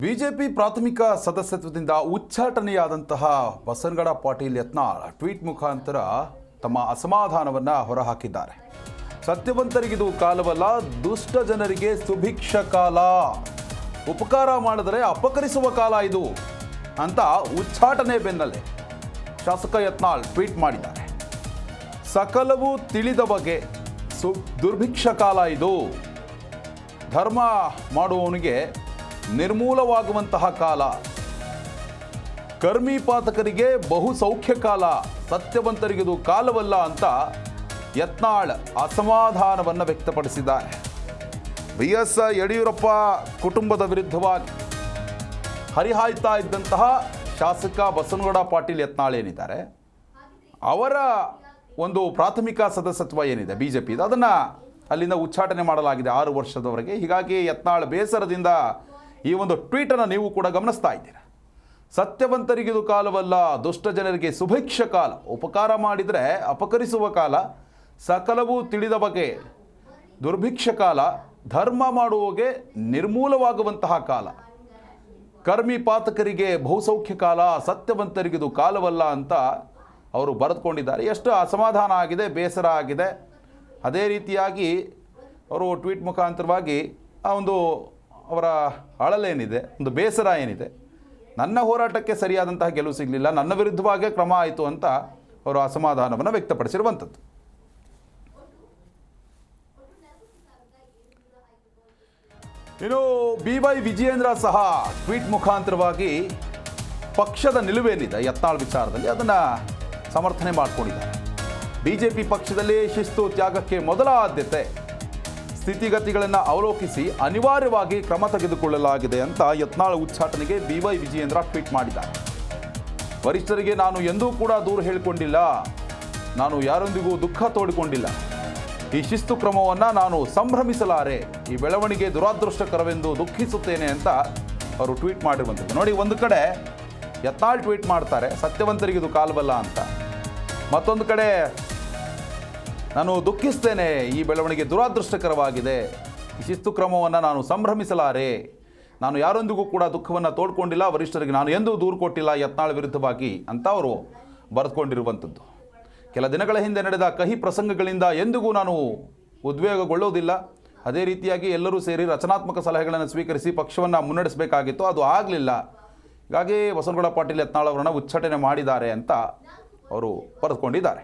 BJP ಪ್ರಾಥಮಿಕ ಸದಸ್ಯತ್ವದಿಂದ ಉಚ್ಚಾಟನೆಯಾದಂತಹ Basanagouda Patil Yatnal tweet ಮುಖಾಂತರ ತಮ್ಮ ಅಸಮಾಧಾನವನ್ನು ಹೊರಹಾಕಿದ್ದಾರೆ. ಸತ್ಯವಂತರಿಗಿದು ಕಾಲವಲ್ಲ, ದುಷ್ಟ ಜನರಿಗೆ ಸುಭಿಕ್ಷ ಕಾಲ, ಉಪಕಾರ ಮಾಡಿದರೆ ಅಪಕರಿಸುವ ಕಾಲ ಇದು ಅಂತ ಉಚ್ಚಾಟನೆ ಬೆನ್ನಲ್ಲೇ ಶಾಸಕ ಯತ್ನಾಳ್ ಟ್ವೀಟ್ ಮಾಡಿದ್ದಾರೆ. ಸಕಲವೂ ತಿಳಿದ ಬಗೆ ದುರ್ಭಿಕ್ಷ ಕಾಲ ಇದು, ಧರ್ಮ ಮಾಡುವವನಿಗೆ ನಿರ್ಮೂಲವಾಗುವಂತಹ ಕಾಲ, ಕರ್ಮೀಪಾತಕರಿಗೆ ಬಹು ಸೌಖ್ಯ ಕಾಲ, ಸತ್ಯವಂತರಿಗಿದು ಕಾಲವಲ್ಲ ಅಂತ ಯತ್ನಾಳ್ ಅಸಮಾಧಾನವನ್ನು ವ್ಯಕ್ತಪಡಿಸಿದ್ದಾರೆ. BS ಯಡಿಯೂರಪ್ಪ ಕುಟುಂಬದ ವಿರುದ್ಧವಾಗಿ ಹರಿಹಾಯ್ತಾ ಇದ್ದಂತಹ ಶಾಸಕ ಬಸನಗೌಡ ಪಾಟೀಲ್ ಯತ್ನಾಳ್ ಏನಿದ್ದಾರೆ, ಅವರ ಒಂದು ಪ್ರಾಥಮಿಕ ಸದಸ್ಯತ್ವ ಏನಿದೆ ಬಿಜೆಪಿ, ಅದನ್ನು ಅಲ್ಲಿಂದ ಉಚ್ಚಾಟನೆ ಮಾಡಲಾಗಿದೆ 6 ವರ್ಷದವರೆಗೆ. ಹೀಗಾಗಿ ಯತ್ನಾಳ್ ಬೇಸರದಿಂದ ಈ ಒಂದು ಟ್ವೀಟನ್ನು ನೀವು ಕೂಡ ಗಮನಿಸ್ತಾ ಇದ್ದೀರಾ. ಸತ್ಯವಂತರಿಗಿದು ಕಾಲವಲ್ಲ, ದುಷ್ಟ ಜನರಿಗೆ ಸುಭಿಕ್ಷ ಕಾಲ, ಉಪಕಾರ ಮಾಡಿದರೆ ಅಪಕರಿಸುವ ಕಾಲ, ಸಕಲವೂ ತಿಳಿದ ಬಗೆ ದುರ್ಭಿಕ್ಷ ಕಾಲ, ಧರ್ಮ ಮಾಡುವಗೆ ನಿರ್ಮೂಲವಾಗುವಂತಹ ಕಾಲ, ಕರ್ಮೀಪಾತಕರಿಗೆ ಬಹುಸೌಖ್ಯ ಕಾಲ, ಸತ್ಯವಂತರಿಗಿದು ಕಾಲವಲ್ಲ ಅಂತ ಅವರು ಬರೆದುಕೊಂಡಿದ್ದಾರೆ. ಎಷ್ಟು ಅಸಮಾಧಾನ ಆಗಿದೆ, ಬೇಸರ ಆಗಿದೆ. ಅದೇ ರೀತಿಯಾಗಿ ಅವರು ಟ್ವೀಟ್ ಮುಖಾಂತರವಾಗಿ ಆ ಒಂದು ಅವರ ಅಳಲೇನಿದೆ, ಒಂದು ಬೇಸರ ಏನಿದೆ, ನನ್ನ ಹೋರಾಟಕ್ಕೆ ಸರಿಯಾದಂತಹ ಗೆಲುವು ಸಿಗಲಿಲ್ಲ, ನನ್ನ ವಿರುದ್ಧವಾಗೇ ಕ್ರಮ ಆಯಿತು ಅಂತ ಅವರು ಅಸಮಾಧಾನವನ್ನು ವ್ಯಕ್ತಪಡಿಸಿರುವಂಥದ್ದು. ಇನ್ನು BY ವಿಜಯೇಂದ್ರ ಸಹ ಟ್ವೀಟ್ ಮುಖಾಂತರವಾಗಿ ಪಕ್ಷದ ನಿಲುವೇನಿದೆ ಯತ್ನಾಳ್ ವಿಚಾರದಲ್ಲಿ ಅದನ್ನು ಸಮರ್ಥನೆ ಮಾಡಿಕೊಂಡಿದ್ದಾರೆ. ಬಿಜೆಪಿ ಪಕ್ಷದಲ್ಲಿ ಶಿಸ್ತು ತ್ಯಾಗಕ್ಕೆ ಮೊದಲ ಆದ್ಯತೆ, ಸ್ಥಿತಿಗತಿಗಳನ್ನು ಅವಲೋಕಿಸಿ ಅನಿವಾರ್ಯವಾಗಿ ಕ್ರಮ ತೆಗೆದುಕೊಳ್ಳಲಾಗಿದೆ ಅಂತ ಯತ್ನಾಳ್ ಉಚ್ಚಾಟನೆಗೆ BY ವಿಜಯೇಂದ್ರ ಟ್ವೀಟ್ ಮಾಡಿದ್ದಾರೆ. ವರಿಷ್ಠರಿಗೆ ನಾನು ಎಂದೂ ಕೂಡ ದೂರ ಹೇಳಿಕೊಂಡಿಲ್ಲ, ನಾನು ಯಾರೊಂದಿಗೂ ದುಃಖ ತೋಡಿಕೊಂಡಿಲ್ಲ, ಈ ಶಿಸ್ತು ಕ್ರಮವನ್ನು ನಾನು ಸಂಭ್ರಮಿಸಲಾರೆ, ಈ ಬೆಳವಣಿಗೆ ದುರಾದೃಷ್ಟಕರವೆಂದು ದುಃಖಿಸುತ್ತೇನೆ ಅಂತ ಅವರು ಟ್ವೀಟ್ ಮಾಡಿರುವಂಥದ್ದು. ನೋಡಿ, ಒಂದು ಕಡೆ ಯತ್ನಾಳ್ ಟ್ವೀಟ್ ಮಾಡ್ತಾರೆ ಸತ್ಯವಂತರಿಗಿದು ಕಾಲವಲ್ಲ ಅಂತ, ಮತ್ತೊಂದು ಕಡೆ ನಾನು ದುಃಖಿಸ್ತೇನೆ, ಈ ಬೆಳವಣಿಗೆ ದುರಾದೃಷ್ಟಕರವಾಗಿದೆ, ಈ ಶಿಸ್ತು ಕ್ರಮವನ್ನು ನಾನು ಸಂಭ್ರಮಿಸಲಾರೆ, ನಾನು ಯಾರೊಂದಿಗೂ ಕೂಡ ದುಃಖವನ್ನು ತೋಡ್ಕೊಂಡಿಲ್ಲ, ವರಿಷ್ಠರಿಗೆ ನಾನು ಎಂದೂ ದೂರು ಕೊಟ್ಟಿಲ್ಲ ಯತ್ನಾಳ್ ವಿರುದ್ಧವಾಗಿ ಅಂತ ಅವರು ಬರೆದುಕೊಂಡಿರುವಂಥದ್ದು. ಕೆಲ ದಿನಗಳ ಹಿಂದೆ ನಡೆದ ಕಹಿ ಪ್ರಸಂಗಗಳಿಂದ ಎಂದಿಗೂ ನಾನು ಉದ್ವೇಗಗೊಳ್ಳೋದಿಲ್ಲ. ಅದೇ ರೀತಿಯಾಗಿ ಎಲ್ಲರೂ ಸೇರಿ ರಚನಾತ್ಮಕ ಸಲಹೆಗಳನ್ನು ಸ್ವೀಕರಿಸಿ ಪಕ್ಷವನ್ನು ಮುನ್ನಡೆಸಬೇಕಾಗಿತ್ತು, ಅದು ಆಗಲಿಲ್ಲ. ಹೀಗಾಗಿ ಬಸನಗೌಡ ಪಾಟೀಲ್ ಯತ್ನಾಳ್ ಅವರನ್ನು ಉಚ್ಚಾಟನೆ ಮಾಡಿದ್ದಾರೆ ಅಂತ ಅವರು ಬರೆದುಕೊಂಡಿದ್ದಾರೆ.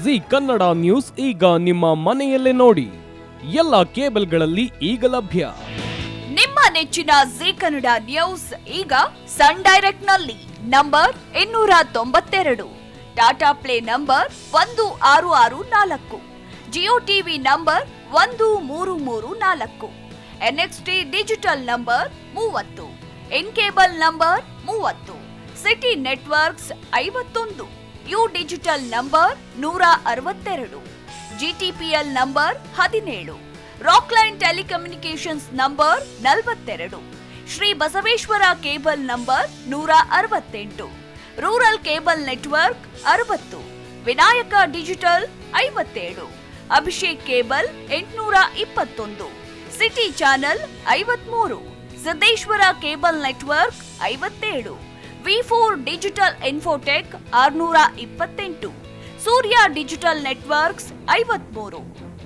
ಜಿ ಕನ್ನಡ ನ್ಯೂಸ್ ಈಗ ನಿಮ್ಮ ಮನೆಯಲ್ಲೇ ನೋಡಿ, ಎಲ್ಲ ಕೇಬಲ್ಗಳಲ್ಲಿ ಈಗ ಲಭ್ಯ. ನಿಮ್ಮ ನೆಚ್ಚಿನ ಜಿ ಕನ್ನಡ ನ್ಯೂಸ್ ಈಗ ಸನ್ ಡೈರೆಕ್ಟ್ ನಲ್ಲಿ number 292, Tata play number 1664, Jio TV number 1334, NXT digital number 30, in cable number 30, city networks 51, U digital number 162, GTPL number 17, Rockline telecommunications number 42, Shri Basaveshwara cable number 168, rural cable network 60, Vinayaka digital 57, Abhishek cable 821, city channel 53, Siddeshwara cable network 57, V4 digital Infotech 628, Surya digital networks 53,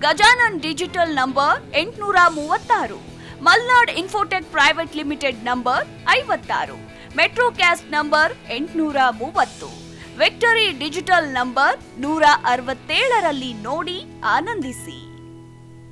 Gajanan digital number 836, Malnad infotech private limited number 56, metrocast number 830, victory digital number 167ರಲ್ಲಿ ನೋಡಿ ಆನಂದಿಸಿ.